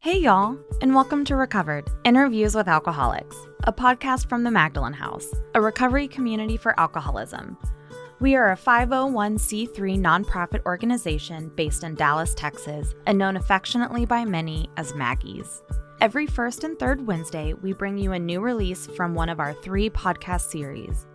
Hey y'all, and welcome to Recovered, Interviews with Alcoholics, a podcast from the Magdalen House, a recovery community for alcoholism. We are a 501c3 nonprofit organization based in Dallas, Texas, and known affectionately by many as Maggies. Every first and third Wednesday, we bring you a new release from one of our 3 podcast series.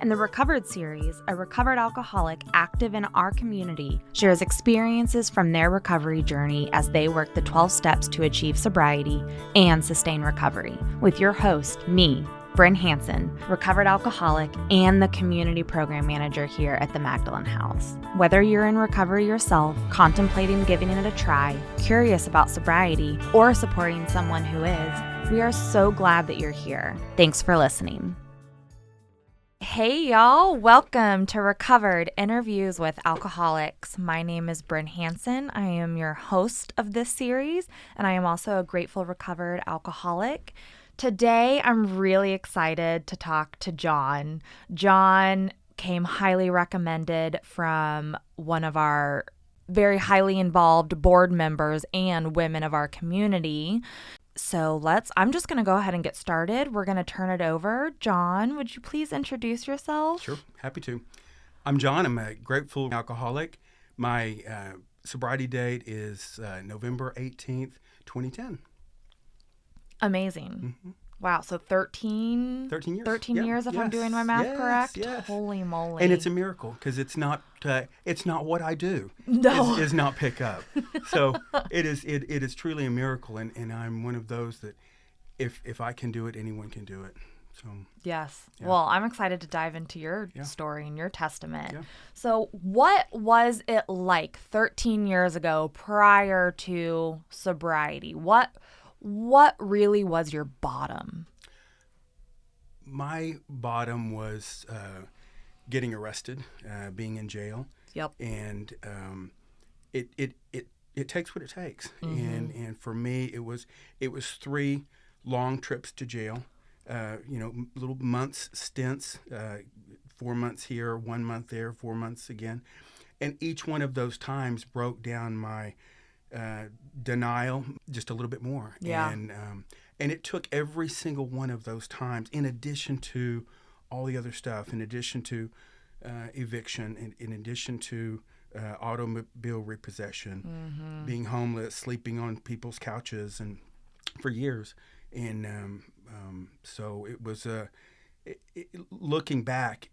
In the Recovered series, a recovered alcoholic active in our community shares experiences from their recovery journey as they work the 12 steps to achieve sobriety and sustain recovery, with your host, me, Bryn Hansen, recovered alcoholic and the community program manager here at the Magdalen House. Whether you're in recovery yourself, contemplating giving it a try, curious about sobriety, or supporting someone who is, we are so glad that you're here. Thanks for listening. Hey y'all, welcome to Recovered, Interviews with Alcoholics. My name is Bryn Hansen. I am your host of this series, and I am also a grateful recovered alcoholic. Today, I'm really excited to talk to John. John came highly recommended from one of our very highly involved board members and women of our community. So I'm just going to go ahead and get started. We're going to turn it over. John, would you please introduce yourself? Sure, happy to. I'm John. I'm a grateful alcoholic. My sobriety date is November 18th, 2010. Amazing. Mm-hmm. Wow, so 13 years. 13 years, if yes, I'm doing my math correct? Yes. Holy moly. And it's a miracle because it's not what I do. No. Is not pick up. So it is truly a miracle, and I'm one of those that if I can do it, anyone can do it. So yes. Yeah. Well, I'm excited to dive into your story and your testament. Yeah. So what was it like 13 years ago prior to sobriety? What really was your bottom? My bottom was getting arrested, being in jail. Yep. And it takes what it takes. Mm-hmm. And for me, it was 3 long trips to jail. Little months stints, 4 months here, 1 month there, 4 months again. And each one of those times broke down my denial just a little bit more. Yeah. And it took every single one of those times, in addition to all the other stuff, in addition to eviction, in addition to automobile repossession, Mm-hmm. being homeless, sleeping on people's couches, and for years. And so it was looking back,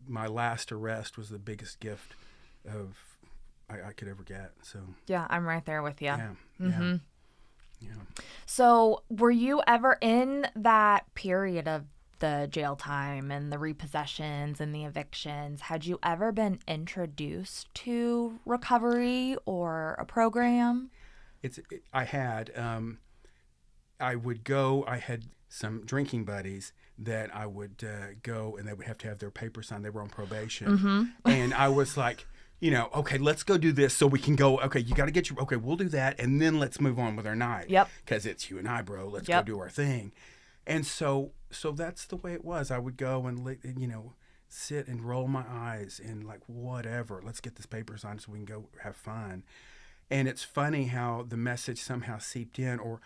my last arrest was the biggest gift I could ever get. So Yeah, I'm right there with you. yeah, Mm-hmm. yeah. So were you ever in that period of the jail time and the repossessions and the evictions? Had you ever been introduced to recovery or a program? I had. I would go. I had some drinking buddies that I would go, and they would have to have their paper signed. They were on probation, Mm-hmm. and I was like, okay, let's go do this so we can go. Okay, you got to get your. Okay, we'll do that, and then let's move on with our night. Yep. Because it's you and I, bro. Let's Yep. go do our thing. And so that's the way it was. I would go and sit and roll my eyes and like, whatever. Let's get this paper signed so we can go have fun. And it's funny how the message somehow seeped in, or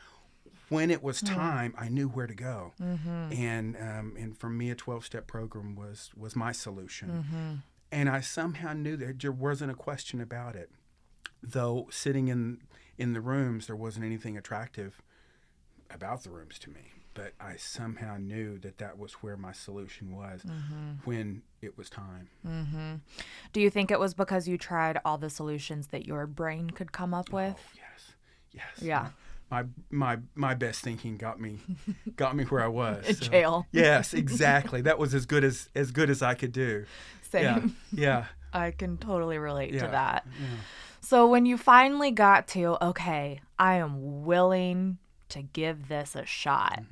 when it was time, I knew where to go. Mm-hmm. And for me, a 12-step program was my solution. Mm-hmm. And I somehow knew that there wasn't a question about it. Though sitting in the rooms, there wasn't anything attractive about the rooms to me. But I somehow knew that was where my solution was when it was time. Mm-hmm. Do you think it was because you tried all the solutions that your brain could come up with? Oh, yes. Yeah. My best thinking got me where I was. In jail. Yes, exactly. That was as good as I could do. Same. Yeah. I can totally relate to that. Yeah. So when you finally got to, okay, I am willing to give this a shot,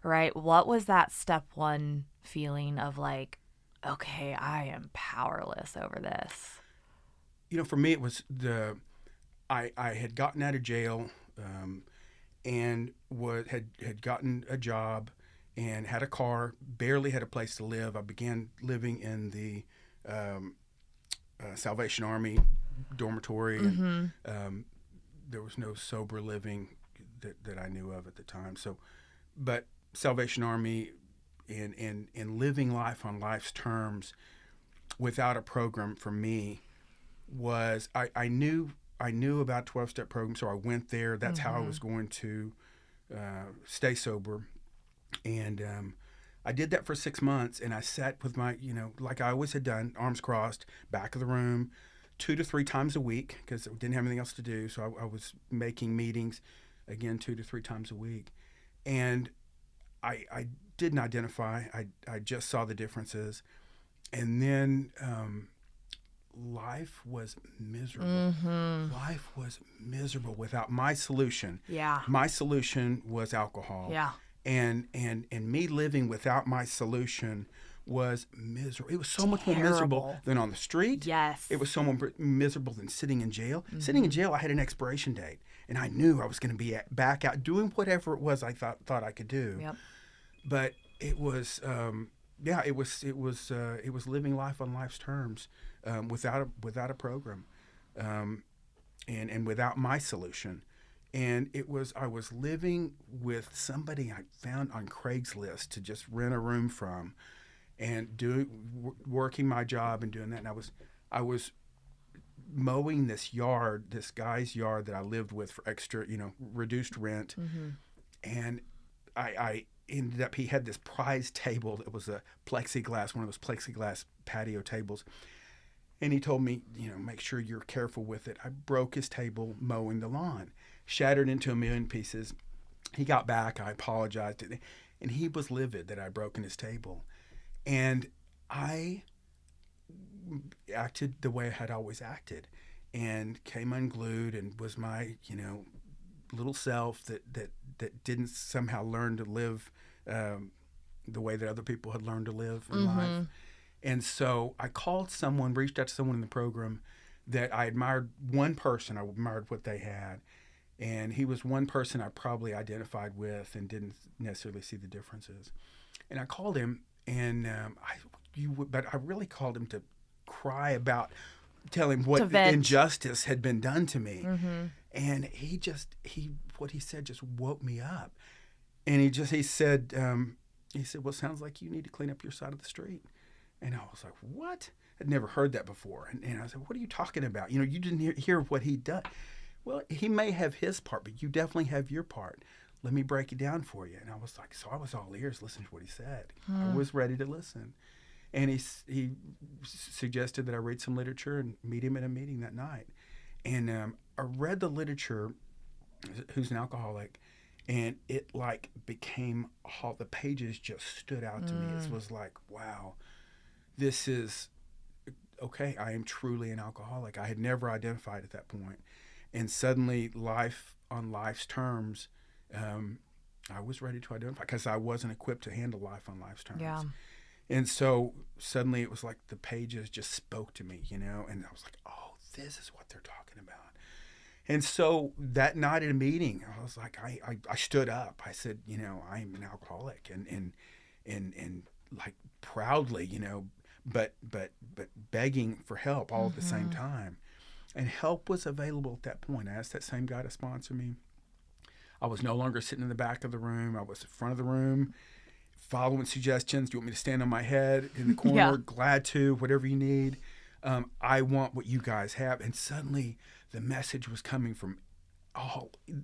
right? What was that step 1 feeling of like, okay, I am powerless over this? For me, it was I had gotten out of jail and had gotten a job and had a car, barely had a place to live. I began living in the Salvation Army dormitory. And, sober living that I knew of at the time. So, but Salvation Army and living life on life's terms without a program for me was I knew about 12-step program, so I went there. That's how I was going to stay sober, and I did that for 6 months. And I sat with my, like I always had done, arms crossed, back of the room, 2 to 3 times a week because I didn't have anything else to do. So I was making meetings again 2 to 3 times a week, and I didn't identify. I just saw the differences, and then life was miserable. Life was miserable without my solution. Yeah. My solution was alcohol. Yeah. And me living without my solution was miserable. It was so much more miserable than on the street. Yes. It was so more miserable than sitting in jail. Sitting in jail, I had an expiration date, and I knew I was going to be back out doing whatever it was I thought I could do. Yep. But it was, it was living life on life's terms, without a program, and without my solution. And I was living with somebody I found on Craigslist to just rent a room from, and working my job and doing that. And I was mowing this guy's yard that I lived with for extra, reduced rent. And I ended up, he had this prize table that was a plexiglass, one of those plexiglass patio tables. And he told me, make sure you're careful with it. I broke his table mowing the lawn, shattered into a million pieces. He got back. I apologized. And he was livid that I'd broken his table. And I acted the way I had always acted, and came unglued and was my, little self that didn't somehow learn to live the way that other people had learned to live in life. And so I reached out to someone in the program that I admired. One person, I admired what they had. And he was one person I probably identified with and didn't necessarily see the differences. And I called him, and but I really called him to cry about, tell him what injustice had been done to me. And what he said just woke me up. And he said, well, sounds like you need to clean up your side of the street. And I was like, what? I'd never heard that before. And I said, what are you talking about? You didn't hear what he'd done. Well, he may have his part, but you definitely have your part. Let me break it down for you. And I was like, so I was all ears listening to what he said. I was ready to listen. And he suggested that I read some literature and meet him at a meeting that night. And I read the literature, who's an alcoholic, and it became, all the pages just stood out to me. It was like, wow, this is, okay, I am truly an alcoholic. I had never identified at that point. And suddenly, life on life's terms, I was ready to identify because I wasn't equipped to handle life on life's terms. Yeah. And so suddenly it was like the pages just spoke to me, and I was like, oh, this is what they're talking about. And so that night at a meeting, I was like, I stood up. I said, I'm an alcoholic, and like proudly, but begging for help all at the same time. And help was available at that point. I asked that same guy to sponsor me. I was no longer sitting in the back of the room. I was in front of the room, following suggestions. Do you want me to stand on my head in the corner? Yeah. Glad to, whatever you need. I want what you guys have. And suddenly the message was coming from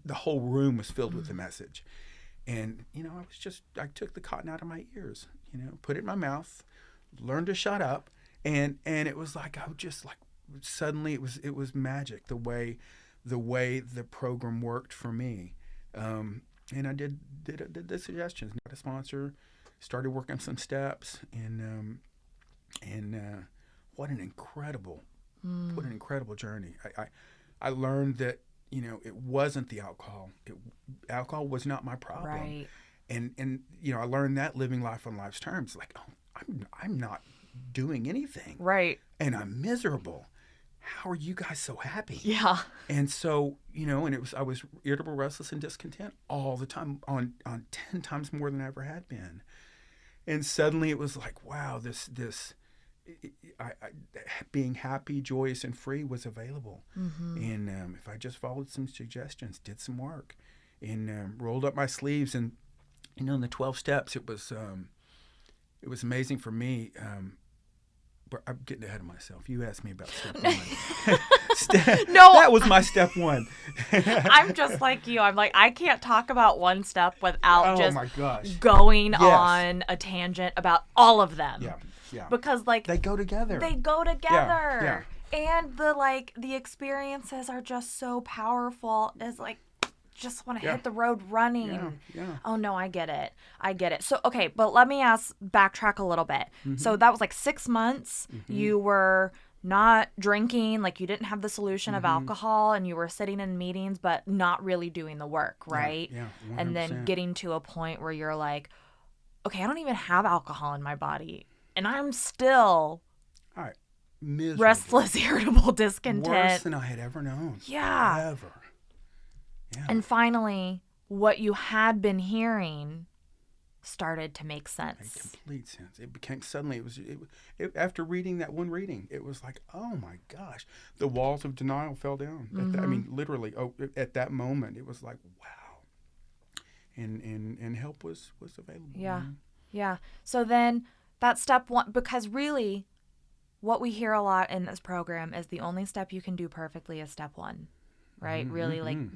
the whole room was filled with the message. And, I took the cotton out of my ears, put it in my mouth, learned to shut up. And it was like, I would just suddenly it was magic the way the program worked for me. And I did the suggestions, got a sponsor, started working some steps, and what an incredible journey. I learned that it wasn't the alcohol. Alcohol was not my problem. Right. And I learned that living life on life's terms, like, oh, I'm not doing anything. Right. And I'm miserable. How are you guys so happy? Yeah. And so, I was irritable, restless, and discontent all the time, on 10 times more than I ever had been. And suddenly it was like, wow, this being happy, joyous, and free was available. And if I just followed some suggestions, did some work, and rolled up my sleeves, and in the 12 steps, it was amazing for me. But I'm getting ahead of myself. You asked me about step one. No, that was my step one. I'm just like you. I'm like, I can't talk about one step without just my gosh. going on a tangent about all of them. Yeah. Because they go together. Yeah. And the experiences are just so powerful. It's like, just want to hit the road running. Yeah. Oh no, I get it. So, okay, but let me backtrack a little bit. So that was like 6 months. You were not drinking, like you didn't have the solution of alcohol, and you were sitting in meetings, but not really doing the work, right? Yeah, 100%. And then getting to a point where you're like, okay, I don't even have alcohol in my body, and I'm still miserable. Restless, irritable, discontent. Worse than I had ever known. Yeah. Ever. Yeah. And finally, what you had been hearing started to make sense. It made complete sense. It became suddenly, after reading that one reading, it was like, oh my gosh, the walls of denial fell down. I mean, literally, at that moment, it was like, wow. And help was available. Yeah. Yeah. So then that step one, because really what we hear a lot in this program is the only step you can do perfectly is step one. Right? Really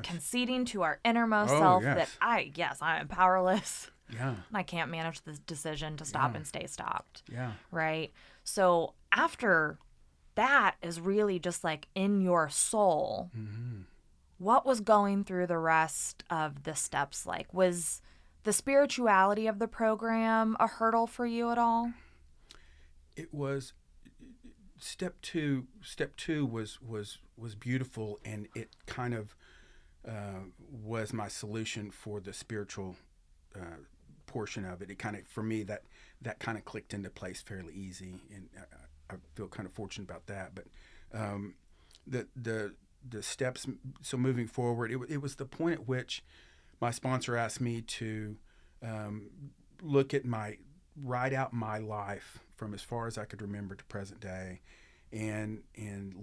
conceding to our innermost self that I am powerless. Yeah. And I can't manage this decision to stop and stay stopped. Yeah. Right? So after that is really just like in your soul, what was going through the rest of the steps like? Was the spirituality of the program a hurdle for you at all? It was. Step two was beautiful, and it kind of was my solution for the spiritual portion of it. It kind of, for me, that kind of clicked into place fairly easy, and I feel kind of fortunate about that. But the steps, so moving forward, it was the point at which my sponsor asked me to write out my life from as far as I could remember to present day, and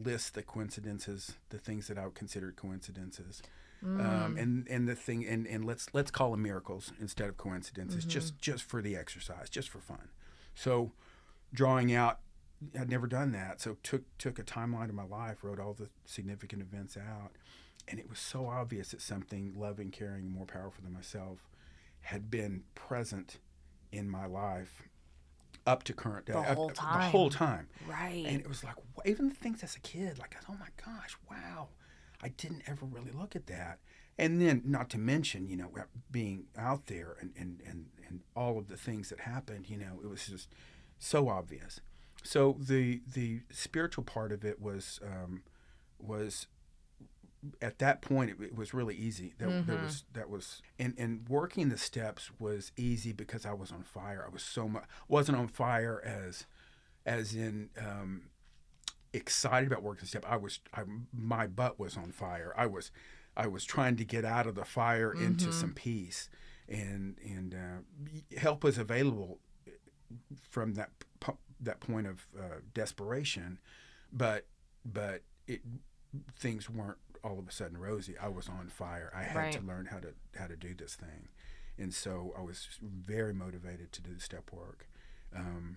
list the coincidences, the things that I would consider coincidences, and the thing, and let's call them miracles instead of coincidences, just for the exercise, just for fun. So drawing out, I'd never done that, so took a timeline of my life, wrote all the significant events out, and it was so obvious that something loving, caring, more powerful than myself had been present in my life up to current day. The whole time. Right. And it was like, even the things as a kid, like, oh my gosh, wow. I didn't ever really look at that. And then, not to mention, being out there and all of the things that happened, it was just so obvious. So the spiritual part of it was at that point, it was really easy. And working the steps was easy because I was on fire. I was wasn't on fire as in excited about working the step. My butt was on fire. I was trying to get out of the fire into some peace, and help was available from that point of desperation, but things weren't all of a sudden rosy. I was on fire. I had to learn how to do this thing, and so I was very motivated to do the step work, and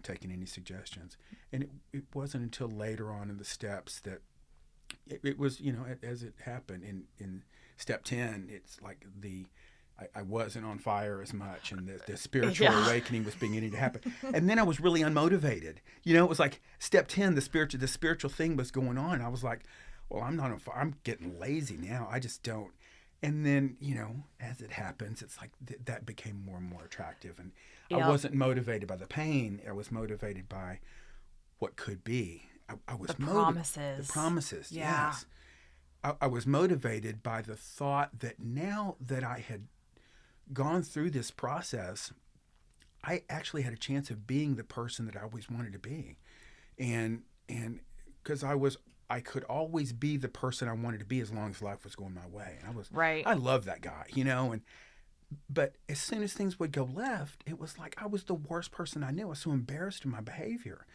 taking any suggestions. And it wasn't until later on in the steps that it was, as it happened in step 10, it's like I wasn't on fire as much, and the spiritual awakening was beginning to happen. And then I was really unmotivated. It was like step 10, the spiritual thing was going on. I was like, well, I'm not on fire. I'm getting lazy now. I just don't. And then, as it happens, it's like that became more and more attractive. And I wasn't motivated by the pain. I was motivated by what could be. I was promises. The promises, yeah. Yes. I was motivated by the thought that now that I had gone through this process, I actually had a chance of being the person that I always wanted to be. And because I could always be the person I wanted to be as long as life was going my way. And I love that guy, But as soon as things would go left, it was like I was the worst person I knew. I was so embarrassed in my behavior.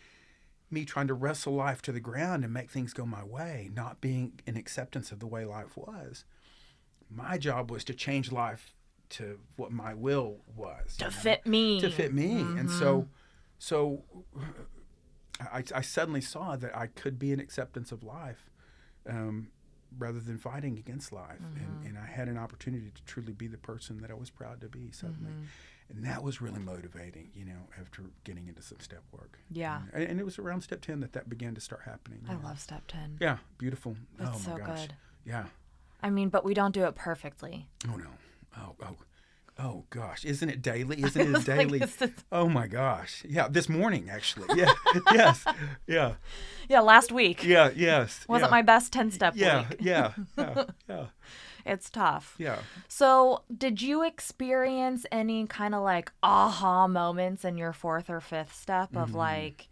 Me trying to wrestle life to the ground and make things go my way, not being in acceptance of the way life was. My job was to change life to what my will was. To fit me. To fit me. And so I suddenly saw that I could be in acceptance of life rather than fighting against life. And I had an opportunity to truly be the person that I was proud to be suddenly. And that was really motivating, after getting into some step work. Yeah. And it was around step 10 that began to start happening. I love step 10. Yeah, beautiful. It's oh my so gosh. good. Yeah. I mean, but we don't do it perfectly. Oh no. Oh gosh. Isn't it daily? Isn't it daily? Oh my gosh. Yeah, this morning actually. Yeah. Yes. Yeah. Yeah, last week. Yeah, yes. Wasn't my best 10-step week. Yeah. It's tough. Yeah. So did you experience any kind of like aha moments in your fourth or fifth step of like,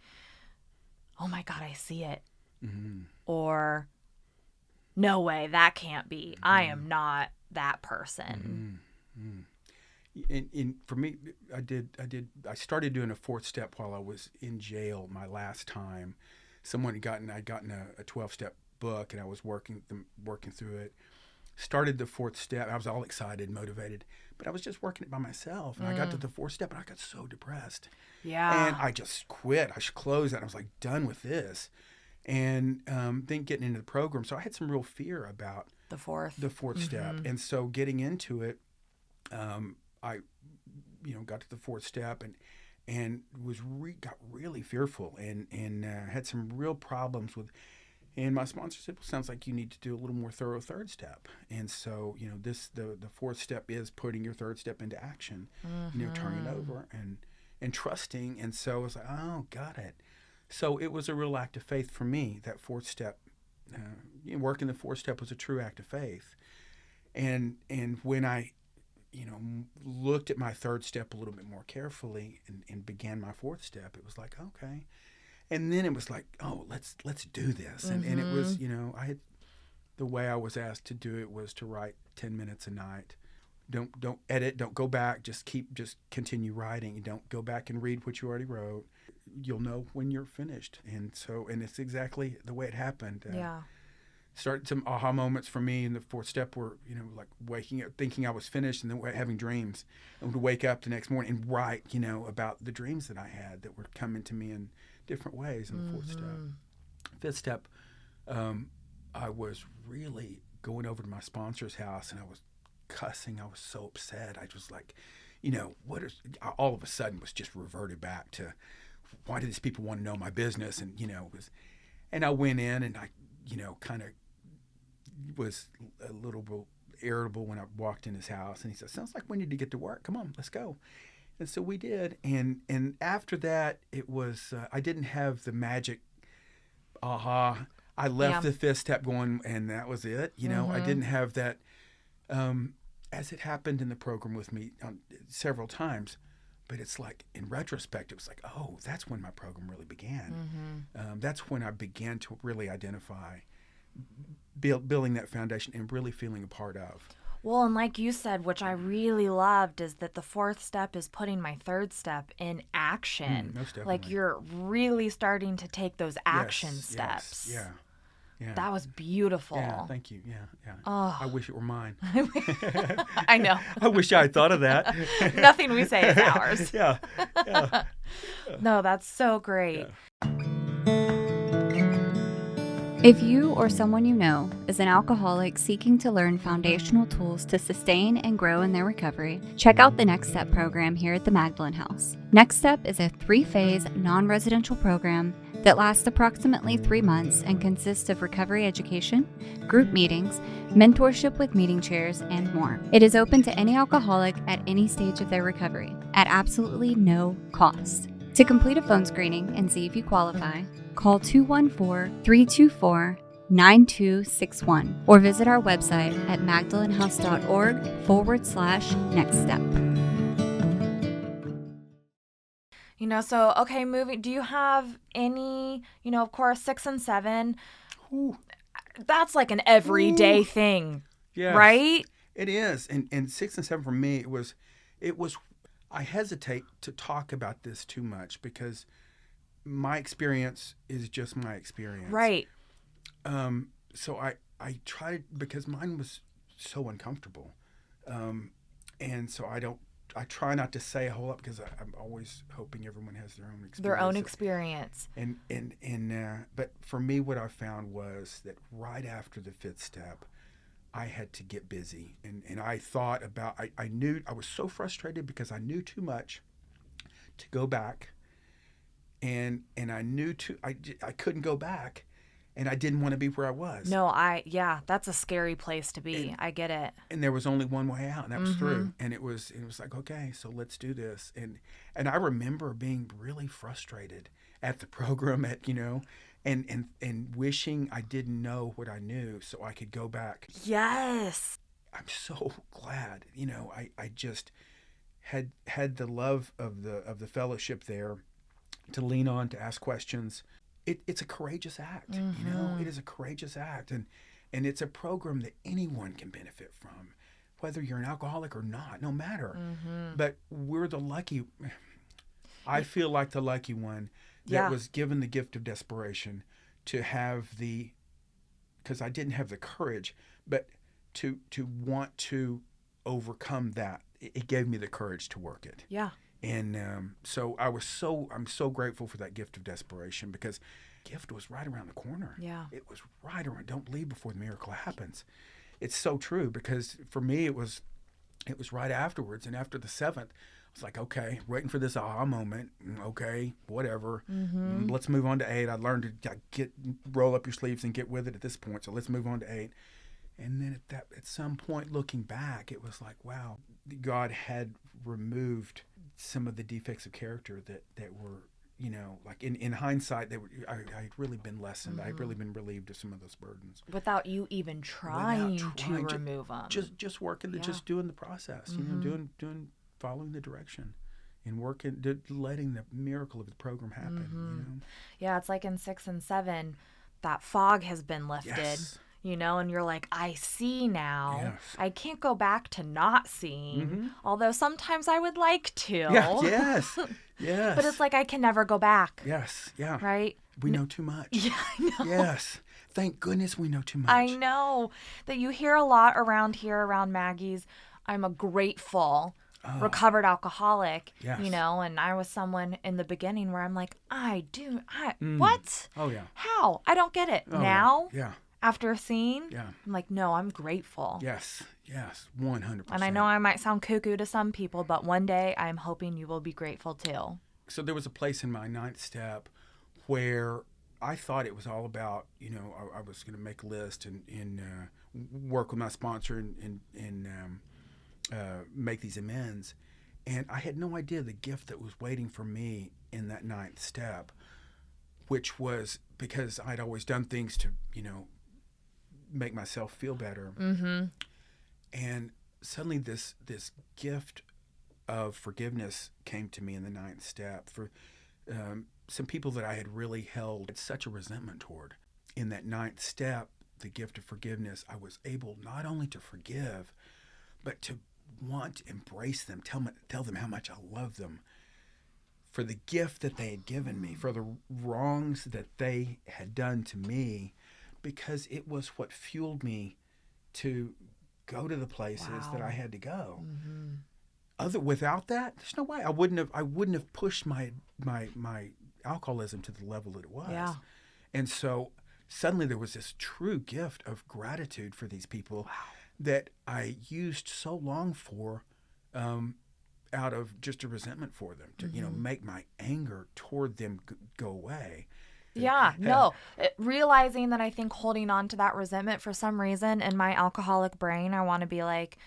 oh my God, I see it. Or no way, that can't be. I am not that person. And for me, I started doing a fourth step while I was in jail my last time. I'd gotten a 12-step book, and I was working through it. Started the fourth step. I was all excited, motivated, but I was just working it by myself. And I got to the fourth step, and I got so depressed. Yeah. And I just quit. I closed it. I was like, done with this. And then getting into the program. So I had some real fear about the fourth step. And so getting into it, I got to the fourth step and got really fearful and had some real problems with. And my sponsor said, well, sounds like you need to do a little more thorough third step. And so, the fourth step is putting your third step into action, turning it over and trusting. And so I was like, oh, got it. So it was a real act of faith for me, that fourth step. Working the fourth step was a true act of faith. And when I, looked at my third step a little bit more carefully and began my fourth step, it was like, okay. And then it was like, oh, let's do this. And it was, the way I was asked to do it was to write 10 minutes a night. Don't edit, don't go back, just continue writing. Don't go back and read what you already wrote. You'll know when you're finished. And it's exactly the way it happened. Started some aha moments for me in the fourth step were, like waking up, thinking I was finished and then having dreams. I would wake up the next morning and write, about the dreams that I had that were coming to me in different ways in the fourth step. Fifth step, I was really going over to my sponsor's house and I was cussing. I was so upset. I was like, all of a sudden was just reverted back to why do these people want to know my business? And, and I went in and I, kind of was a little bit irritable when I walked in his house. And he said, sounds like we need to get to work. Come on, let's go. And so we did. And after that, it was, I didn't have the magic aha. I left the fifth step going, and that was it. I didn't have that, as it happened in the program with me several times. But it's like, in retrospect, it was like, oh, that's when my program really began. That's when I began to really identify building that foundation and really feeling a part of. Well, and like you said, which I really loved, is that the fourth step is putting my third step in action. Most definitely. Like you're really starting to take those action steps. Yes, yeah. That was beautiful. Yeah, thank you. Yeah. Oh. I wish it were mine. I know. I wish I had thought of that. Nothing we say is ours. Yeah. No, that's so great. Yeah. If you or someone you know is an alcoholic seeking to learn foundational tools to sustain and grow in their recovery, check out the Next Step program here at the Magdalen House. Next Step is a 3-phase non-residential program that lasts approximately 3 months and consists of recovery education, group meetings, mentorship with meeting chairs, and more. It is open to any alcoholic at any stage of their recovery at absolutely no cost. To complete a phone screening and see if you qualify, call 214-324-9261 or visit our website at magdalenhouse.org/nextstep. So, okay, do you have any, of course, 6 and 7, Ooh. that's like an everyday thing, Yes. right? It is. And 6 and 7 for me, it was, I hesitate to talk about this too much because my experience is just my experience. Right. So I try to, because mine was so uncomfortable. And so I try not to say a whole lot because I'm always hoping everyone has their own experience. Their own experience. But for me, what I found was that right after the 5th step, I had to get busy. And I thought about, I knew, I was so frustrated because I knew too much to go back. And I knew I couldn't go back. And I didn't want to be where I was. No, that's a scary place to be. I get it. And there was only one way out, and that was through. And it was like, okay, so let's do this. And I remember being really frustrated at the program, and wishing I didn't know what I knew so I could go back. Yes. I'm so glad, I just had the love of the fellowship there to lean on, to ask questions. It's a courageous act, It is a courageous act, and it's a program that anyone can benefit from, whether you're an alcoholic or not, no matter. But we're the lucky. I feel like the lucky one that was given the gift of desperation to have because I didn't have the courage, but to want to overcome that. It gave me the courage to work it. Yeah. And so I'm so grateful for that gift of desperation because gift was right around the corner. Yeah. It was right around. Don't leave before the miracle happens. It's so true because for me it was right afterwards, and after the 7th, I was like, okay, waiting for this aha moment. Okay, whatever. Let's move on to 8. I learned to roll up your sleeves and get with it at this point. So let's move on to 8. And then at some point, looking back, it was like, wow, God had removed some of the defects of character that were, like in hindsight, I had really been lessened. I had really been relieved of some of those burdens. Without you even trying to remove them. Just working, just doing the process, following the direction and working, letting the miracle of the program happen, Yeah, it's like in 6 and 7, that fog has been lifted. Yes. And you're like, I see now. Yes. I can't go back to not seeing, although sometimes I would like to. Yeah, yes, yes. But it's like I can never go back. Yes, yeah. Right? We know too much. Yeah, I know. Yes. Thank goodness we know too much. I know that you hear a lot around here, around Maggie's. I'm a grateful, recovered alcoholic, Yes. And I was someone in the beginning where I'm like, what? Oh, yeah. How? I don't get it. Oh, Now? Yeah. After a scene, Yeah. I'm like, no, I'm grateful. Yes, 100%. And I know I might sound cuckoo to some people, but one day I'm hoping you will be grateful too. So there was a place in my 9th step where I thought it was all about, I was going to make a list and work with my sponsor and make these amends. And I had no idea the gift that was waiting for me in that 9th step, which was because I'd always done things to, make myself feel better. And suddenly this gift of forgiveness came to me in the 9th step for some people that I had really held such a resentment toward. In that 9th step, the gift of forgiveness, I was able not only to forgive, but to want to embrace them, tell them how much I love them for the gift that they had given me, for the wrongs that they had done to me, because it was what fueled me to go to the places that I had to go. Without that, there's no way I wouldn't have pushed my alcoholism to the level that it was. Yeah. And so suddenly there was this true gift of gratitude for these people that I used so long for, out of just a resentment for them to make my anger toward them go away. Yeah, no. Realizing that I think holding on to that resentment for some reason in my alcoholic brain, I want to be like,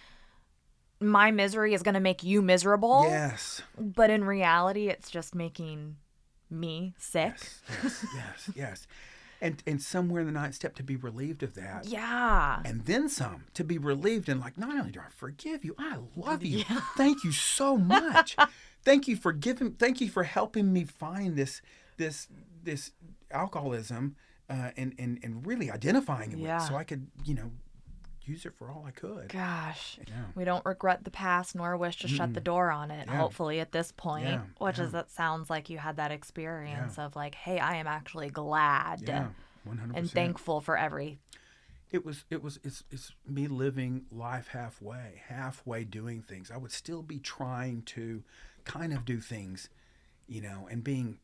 my misery is going to make you miserable. Yes. But in reality, it's just making me sick. Yes. And somewhere in the 9th step to be relieved of that. Yeah. And then some, to be relieved and like, not only do I forgive you, I love you. Yeah. Thank you so much. Thank you for helping me find this alcoholism and really identifying it with, so I could, use it for all I could. Gosh, Yeah. we don't regret the past nor wish to shut the door on it, Yeah. hopefully at this point, Yeah, which yeah. is, that sounds like you had that experience of like, hey, I am actually glad Yeah, 100%. and thankful for It's me living life halfway doing things. I would still be trying to kind of do things, and being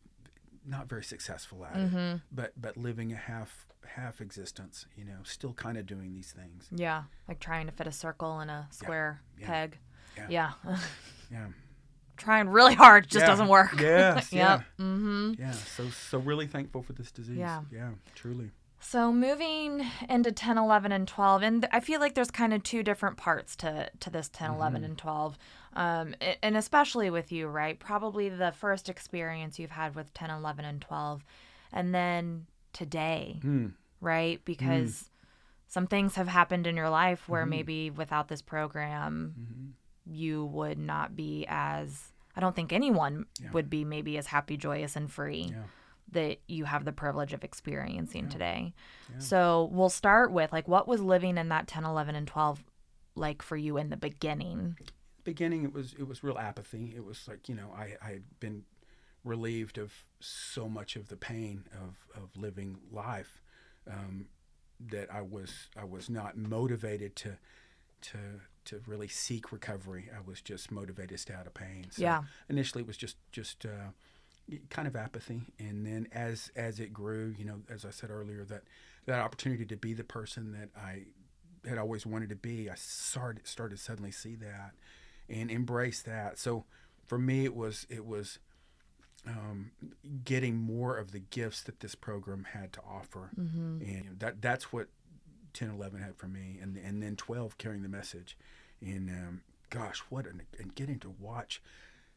not very successful at it, but living a half existence, still kind of doing these things. Yeah, like trying to fit a circle in a square peg. Yeah. Yeah. Yeah. Trying really hard just doesn't work. Yes. Yep. Yeah. Yeah. So really thankful for this disease. Yeah. Yeah, truly. So moving into 10, 11, and 12, and I feel like there's kind of two different parts to this 10, 11, and 12, and especially with you, right? Probably the first experience you've had with 10, 11, and 12, and then today, right? Because some things have happened in your life where maybe without this program, you would not be as, I don't think anyone would be maybe as happy, joyous, and free. Yeah. That you have the privilege of experiencing today. Yeah. So we'll start with, like, what was living in that 10, 11, and 12 like for you in the beginning? It was real apathy. It was like, I had been relieved of so much of the pain of living life, that I was not motivated to really seek recovery. I was just motivated to stay out of pain. So initially it was just kind of apathy, and then as it grew, as I said earlier, that opportunity to be the person that I had always wanted to be, I started to suddenly see that and embrace that. So for me, it was getting more of the gifts that this program had to offer, and that's what 10, 11 had for me, and then 12 carrying the message, and gosh, and getting to watch.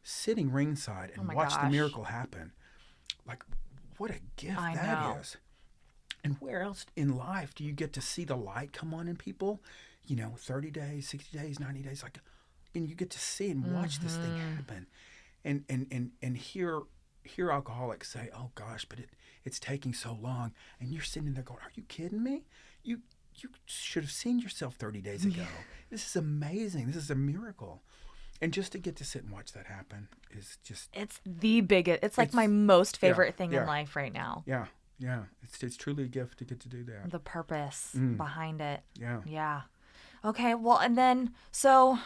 Sitting ringside and watch the miracle happen. Like, what a gift that is. And where else in life do you get to see the light come on in people? 30 days, 60 days, 90 days, and you get to see and watch this thing happen. And hear alcoholics say, oh gosh, but it's taking so long. And you're sitting there going, are you kidding me? You should have seen yourself 30 days ago. This is amazing. This is a miracle. And just to get to sit and watch that happen is just... It's the biggest... It's like my most favorite thing in life right now. Yeah, yeah. It's truly a gift to get to do that. The purpose behind it. Yeah. Yeah. Okay, well, and then... So,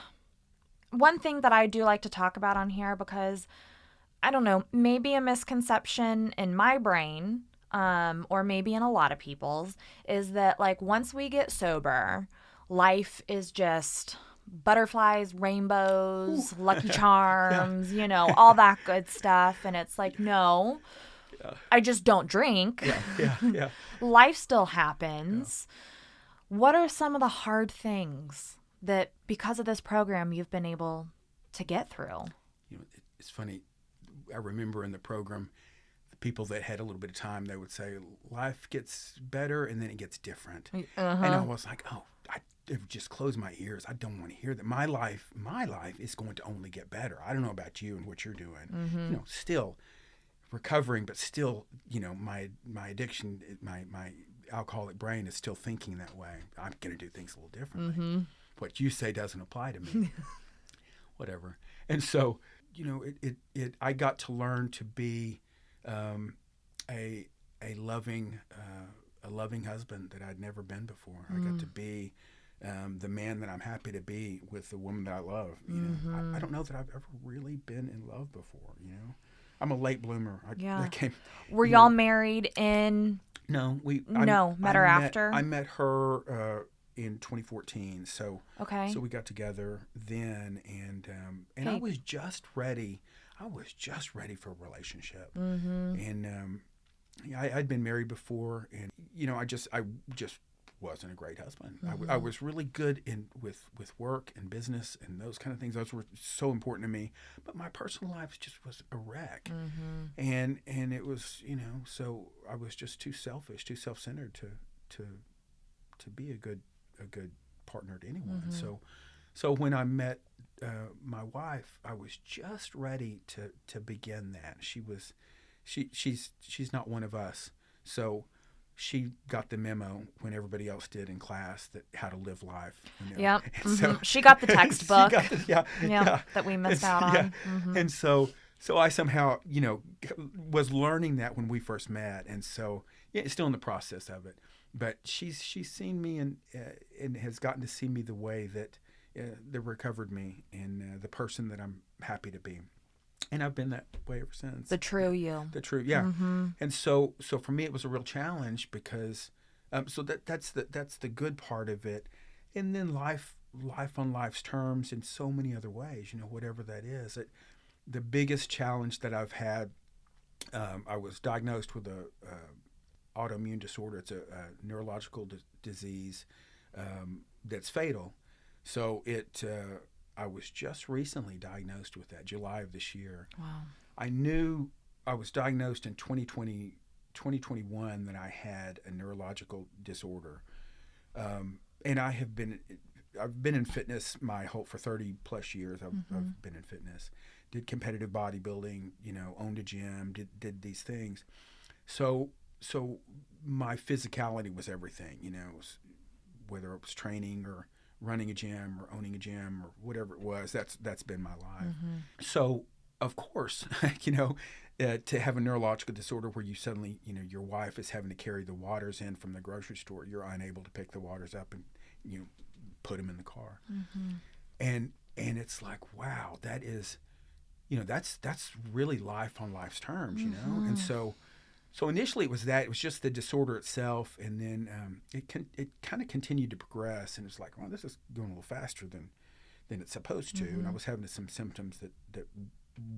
one thing that I do like to talk about on here, because, I don't know, maybe a misconception in my brain, or maybe in a lot of people's, is that, like, once we get sober, life is just... butterflies, rainbows, Lucky Charms, all that good stuff. And it's like, no, I just don't drink. Yeah. Life still happens. Yeah. What are some of the hard things that, because of this program, you've been able to get through? It's funny. I remember in the program, the people that had a little bit of time, they would say, life gets better and then it gets different. And I was like, oh, I just close my ears. I don't want to hear that. My life is going to only get better. I don't know about you and what you're doing. Still recovering, but still, my addiction, my alcoholic brain is still thinking that way. I'm going to do things a little differently. What you say doesn't apply to me. Whatever. And so, I got to learn to be a loving husband that I'd never been before. I got to be the man that I'm happy to be with the woman that I love. I don't know that I've ever really been in love before. I'm a late bloomer. Were y'all married in? No, met her after. I met her in 2014. So okay. So we got together then, and I was just ready. I was just ready for a relationship, and I'd been married before, and I just wasn't a great husband. I was really good with work and business and those kind of things. Those were so important to me, but my personal life just was a wreck, and it was so I was just too selfish, too self-centered to be a good partner to anyone. So when I met my wife, I was just ready to begin that. She's not one of us. So she got the memo when everybody else did in class that how to live life. Yep. And so, She got the textbook. Yeah. That we missed out on. Yeah. And so I somehow, was learning that when we first met. And so, still in the process of it. But she's seen me and has gotten to see me the way that recovered me and the person that I'm happy to be. And I've been that way ever since. The true you. The true, yeah. And so for me, it was a real challenge because, so that's the good part of it. And then life on life's terms in so many other ways, whatever that is. The biggest challenge that I've had, I was diagnosed with a autoimmune disorder. It's a neurological disease that's fatal. So I was just recently diagnosed with that, July of this year. Wow. I knew I was diagnosed in 2021 that I had a neurological disorder. And I've been in fitness for 30 plus years. I've been in fitness, did competitive bodybuilding, owned a gym, did these things. So my physicality was everything, whether it was training or running a gym or owning a gym or whatever it was, that's been my life. So of course, to have a neurological disorder where you suddenly, your wife is having to carry the waters in from the grocery store, you're unable to pick the waters up and put them in the car. And it's like, wow, that is, that's really life on life's terms, And so initially it was just the disorder itself, and then it kind of continued to progress, and it's like, well, this is going a little faster than it's supposed to, and I was having some symptoms that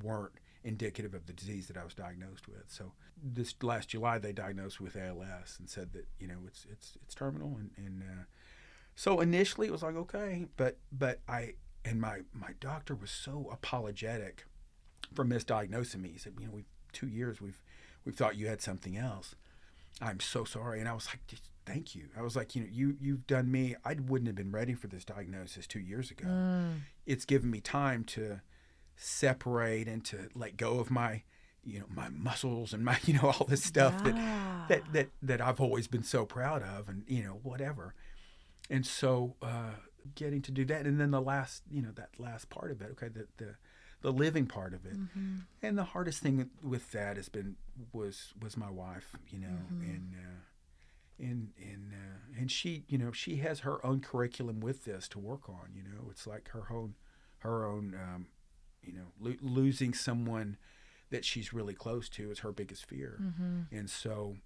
weren't indicative of the disease that I was diagnosed with. So this last July they diagnosed with ALS and said that it's terminal, and so initially it was like, okay, but my doctor was so apologetic for misdiagnosing me. He said, 2 years we've thought you had something else. I'm so sorry. And I was like, thank you. I was like, you've done me. I wouldn't have been ready for this diagnosis 2 years ago. It's given me time to separate and to let go of my, my muscles and my, all this stuff that I've always been so proud of, and, whatever. And so getting to do that. And then the last, that last part of it, okay, the living part of it. And the hardest thing with that was my wife, and she, she has her own curriculum with this to work on, it's like her own, losing someone that she's really close to is her biggest fear. And so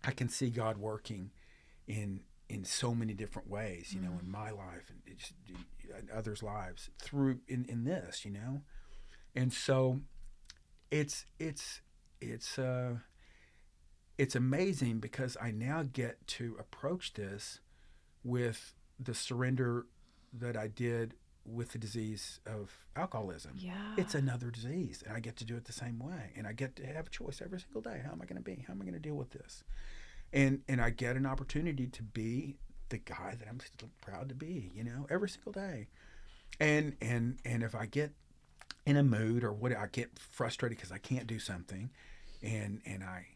I can see God working in so many different ways, in my life and in others' lives through in this, and so it's amazing because I now get to approach this with the surrender that I did with the disease of alcoholism. Yeah. It's another disease, and I get to do it the same way, and I get to have a choice every single day. How am I going to be? How am I going to deal with this? And I get an opportunity to be the guy that I'm still proud to be, every single day. And if I get in a mood or what, I get frustrated because I can't do something, and I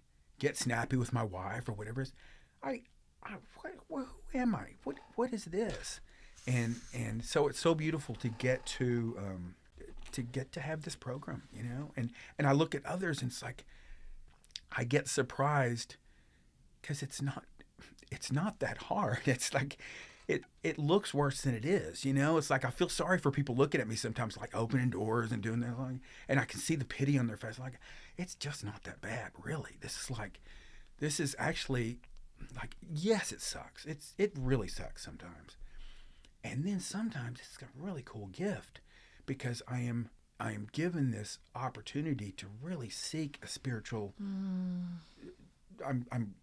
get snappy with my wife or whatever it is, who am I? What is this? And so it's so beautiful to get to have this program, and I look at others and it's like I get surprised because it's not that hard. It's like it looks worse than it is, It's like I feel sorry for people looking at me sometimes, like opening doors and doing that, and I can see the pity on their face. Like, it's just not that bad, really. This is actually like, yes, it sucks. It really sucks sometimes, and then sometimes it's a really cool gift because I am given this opportunity to really seek a spiritual. I'm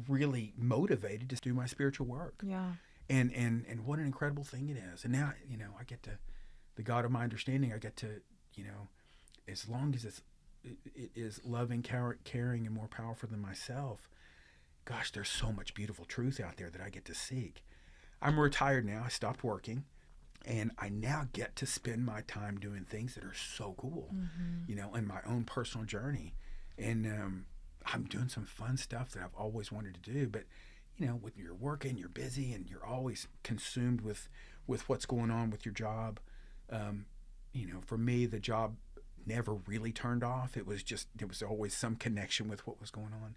really motivated to do my spiritual work. Yeah. And what an incredible thing it is. And now, I get to, the God of my understanding, I get to, as long as it is loving, caring, and more powerful than myself, gosh, there's so much beautiful truth out there that I get to seek. I'm retired now. I stopped working. And I now get to spend my time doing things that are so cool, in my own personal journey. And I'm doing some fun stuff that I've always wanted to do. But, you know, when you're working, you're busy, and you're always consumed with what's going on with your job. You know, for me, the job never really turned off. It was always some connection with what was going on.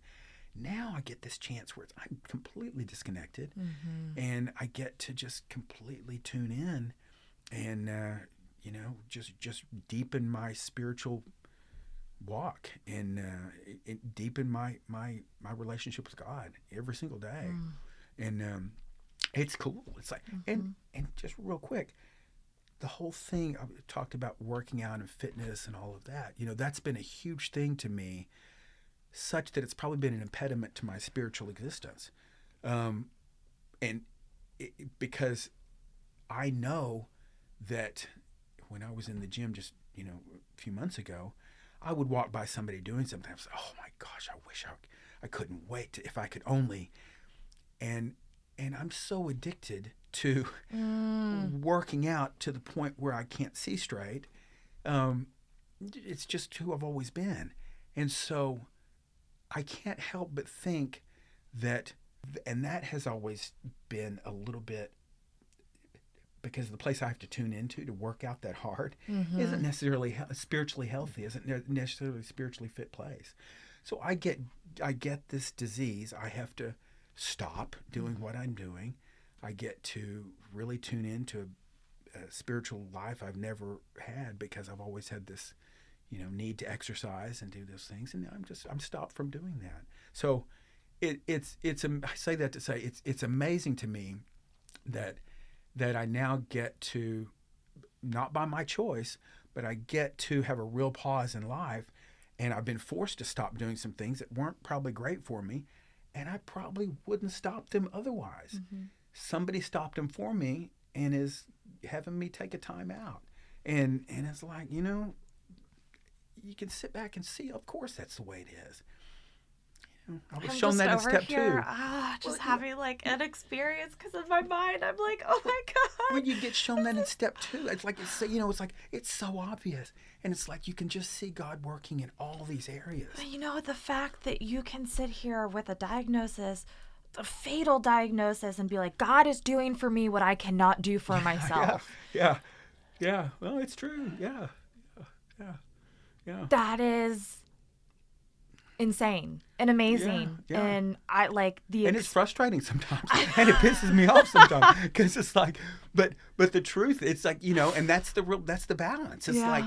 Now I get this chance where I'm completely disconnected, and I get to just completely tune in and, you know, just deepen my spiritual walk and deepen my relationship with God every single day. And it's cool. It's like, and just real quick, the whole thing, I talked about working out and fitness and all of that. You know, that's been a huge thing to me, such that it's probably been an impediment to my spiritual existence. Because I know that when I was in the gym just, you know, a few months ago, I would walk by somebody doing something. I was like, oh my gosh, I wish I couldn't wait if I could only. And I'm so addicted to working out to the point where I can't see straight. It's just who I've always been. And so I can't help but think that, and that has always been a little bit, because the place I have to tune into to work out that hard isn't necessarily spiritually healthy, isn't necessarily a spiritually fit place. So I get this disease. I have to stop doing what I'm doing. I get to really tune into a spiritual life I've never had, because I've always had this, you know, need to exercise and do those things, and I'm stopped from doing that. So I say that to say it's amazing to me that I now get to, not by my choice, but I get to have a real pause in life, and I've been forced to stop doing some things that weren't probably great for me, and I probably wouldn't stop them otherwise. Somebody stopped them for me and is having me take a time out. And it's like, you know, you can sit back and see, of course that's the way it is. You know, I was shown that in step 2. Having like an experience, because in my mind I'm like, oh my God. When you get shown that in step 2, it's like, it's so obvious. And it's like you can just see God working in all these areas. But you know, the fact that you can sit here with a diagnosis, a fatal diagnosis, and be like, God is doing for me what I cannot do for myself. Yeah. Well, it's true. Yeah. That is insane and amazing. Yeah. And I like and it's frustrating sometimes, and it pisses me off sometimes, because it's like, but the truth, it's like, you know, and that's the balance. It's like,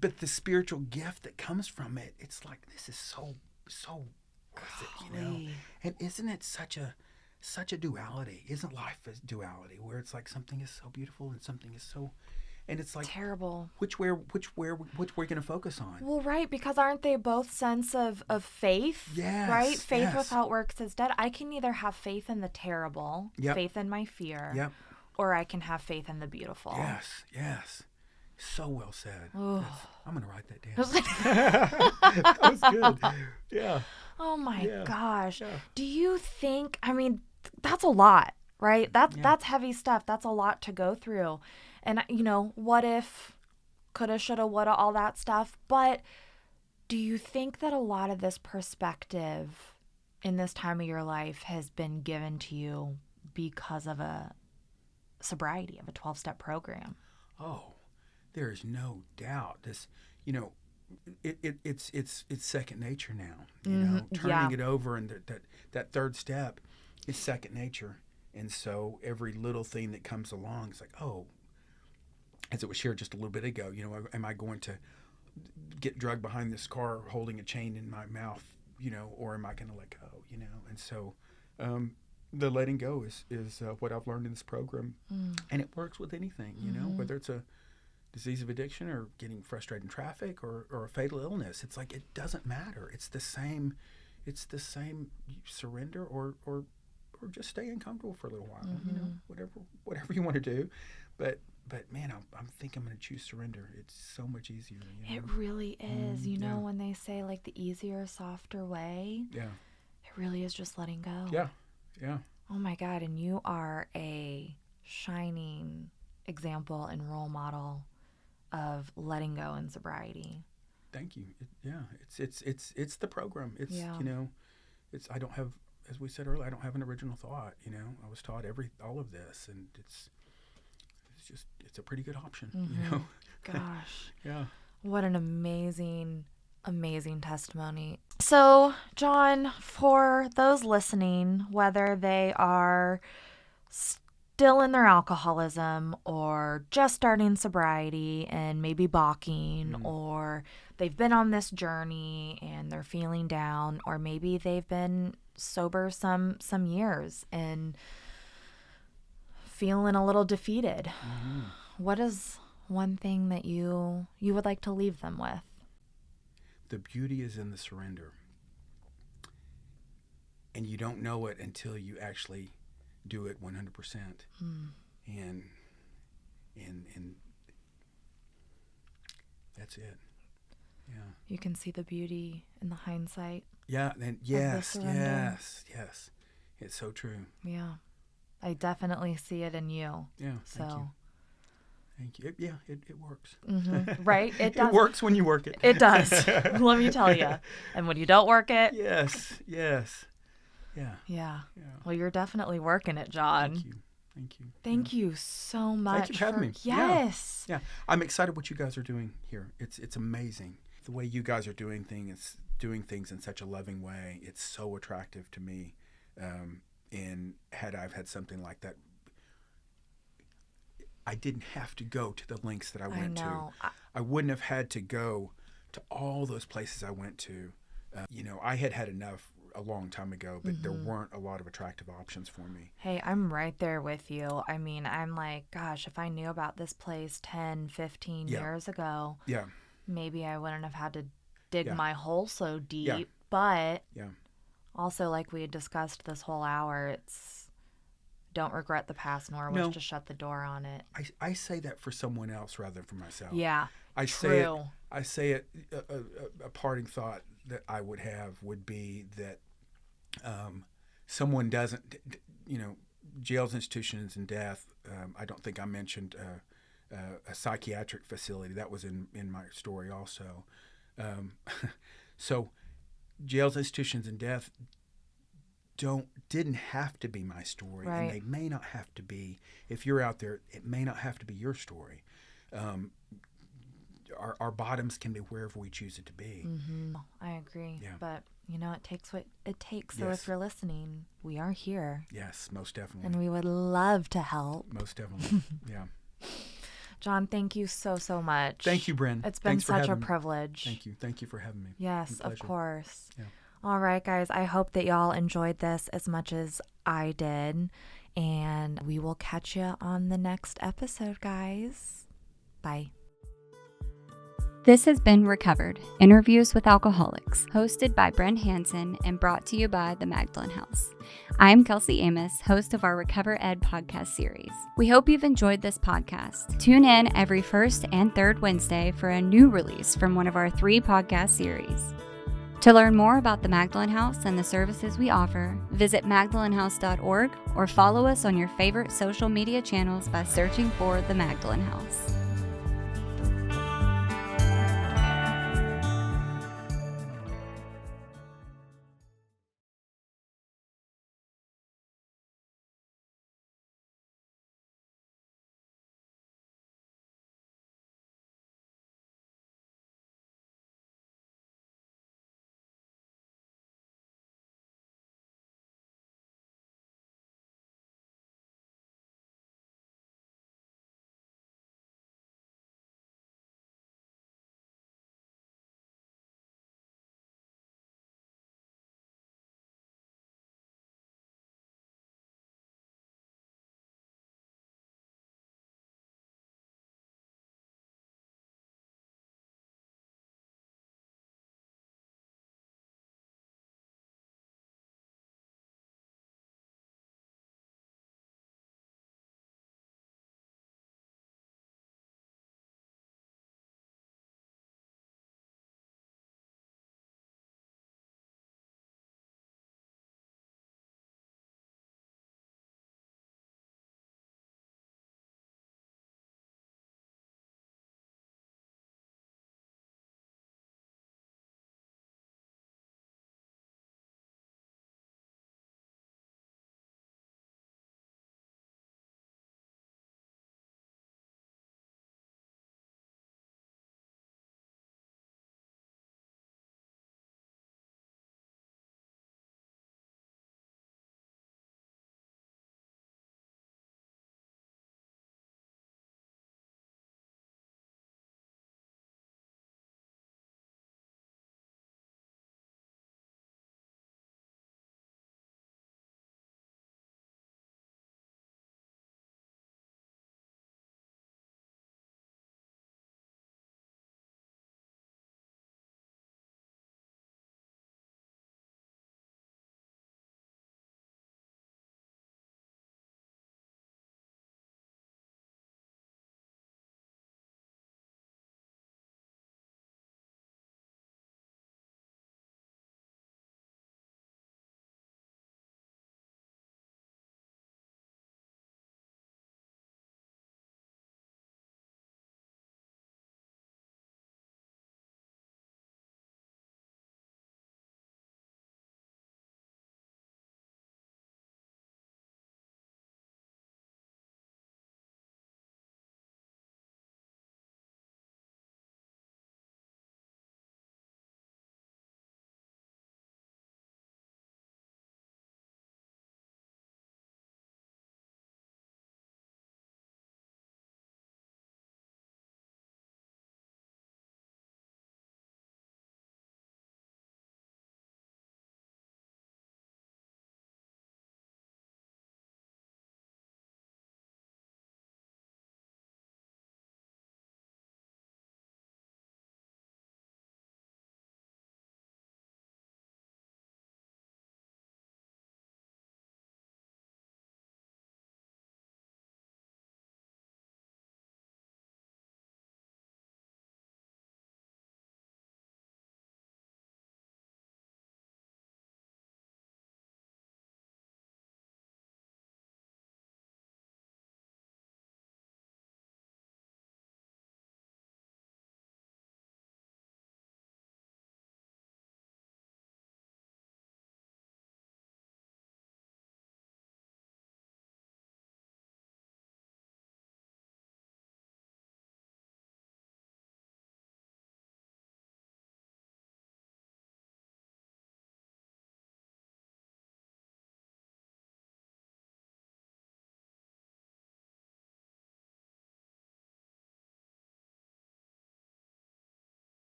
but the spiritual gift that comes from it, it's like, this is so worth it, you know. And isn't it such a duality? Isn't life a duality, where it's like something is so beautiful and something is so, and it's like terrible. Which we're going to focus on? Well, right, because aren't they both sense of faith? Yes. Right? Faith without works is dead. I can either have faith in the terrible, faith in my fear, or I can have faith in the beautiful. Yes. So well said. Oh. I'm going to write that down. That was good. Yeah. Oh my gosh. Yeah. Do you think, I mean, that's a lot, right? That's heavy stuff. That's a lot to go through. And, you know, what if, coulda, shoulda, woulda, all that stuff. But do you think that a lot of this perspective in this time of your life has been given to you because of a sobriety, of a 12-step program? Oh, there is no doubt. This, you know, it's second nature now. You know, turning it over, and that third step is second nature. And so every little thing that comes along is like, oh, as it was shared just a little bit ago, you know, am I going to get drugged behind this car holding a chain in my mouth, you know, or am I going to let go, you know? And so the letting go is what I've learned in this program. And it works with anything, you know, whether it's a disease of addiction or getting frustrated in traffic or a fatal illness. It's like, it doesn't matter. It's the same surrender or just stay uncomfortable for a little while, you know, whatever you want to do. But man, I think I'm going to choose surrender. It's so much easier. You know? It really is. You know, when they say like the easier, softer way, it really is just letting go. Yeah. Oh my God. And you are a shining example and role model of letting go in sobriety. Thank you. It's the program. It's I don't have, as we said earlier, I don't have an original thought. I was taught all of this, and it's a pretty good option. Gosh. Yeah. What an amazing testimony. So, John, for those listening, whether they are still in their alcoholism or just starting sobriety and maybe balking, or they've been on this journey and they're feeling down, or maybe they've been sober some years and feeling a little defeated. What is one thing that you would like to leave them with? The beauty is in the surrender. And you don't know it until you actually do it 100%. And that's it. Yeah. You can see the beauty in the hindsight. Yeah, and yes. It's so true. Yeah. I definitely see it in you. Yeah, So thank you. It works. Right? It does. It works when you work it. It does. Let me tell you. And when you don't work it. Yes. Yeah. Well, you're definitely working it, John. Thank you. Thank you so much. Thank you for having me. Yes. Yeah. I'm excited what you guys are doing here. It's amazing. The way you guys are doing things in such a loving way. It's so attractive to me. And had I've had something like that, I didn't have to go to the lengths that I went to. I wouldn't have had to go to all those places I went to. I had enough a long time ago, but there weren't a lot of attractive options for me. Hey, I'm right there with you. I mean, I'm like, gosh, if I knew about this place 10, 15 years ago, maybe I wouldn't have had to dig my hole so deep. Yeah. But also, like we had discussed this whole hour, it's don't regret the past nor wish to shut the door on it. I say that for someone else rather than for myself. Yeah, I say it. A parting thought that I would have would be that someone doesn't, jails, institutions, and death. I don't think I mentioned a psychiatric facility. That was in my story also. So jails, institutions, and death didn't have to be my story, right. And they may not have to be. If you're out there, it may not have to be your story. Our bottoms can be wherever we choose it to be. I agree. Yeah. But it takes what it takes. So Yes. if you're listening, we are here. Yes, most definitely. And we would love to help. Most definitely. Yeah. John, thank you so much. Thank you, Bryn. It's been Thanks for such a having me. privilege. Thank you. Thank you for having me. Yes, It's a of pleasure. course. Yeah. All right, guys. I hope that y'all enjoyed this as much as I did. And we will catch you on the next episode, guys. Bye. This has been Recovered, Interviews with Alcoholics, hosted by Bryn Hansen and brought to you by the Magdalen House. I'm Kelsey Amos, host of our Recover Ed podcast series. We hope you've enjoyed this podcast. Tune in every first and third Wednesday for a new release from one of our 3 podcast series. To learn more about the Magdalen House and the services we offer, visit magdalenhouse.org or follow us on your favorite social media channels by searching for the Magdalen House.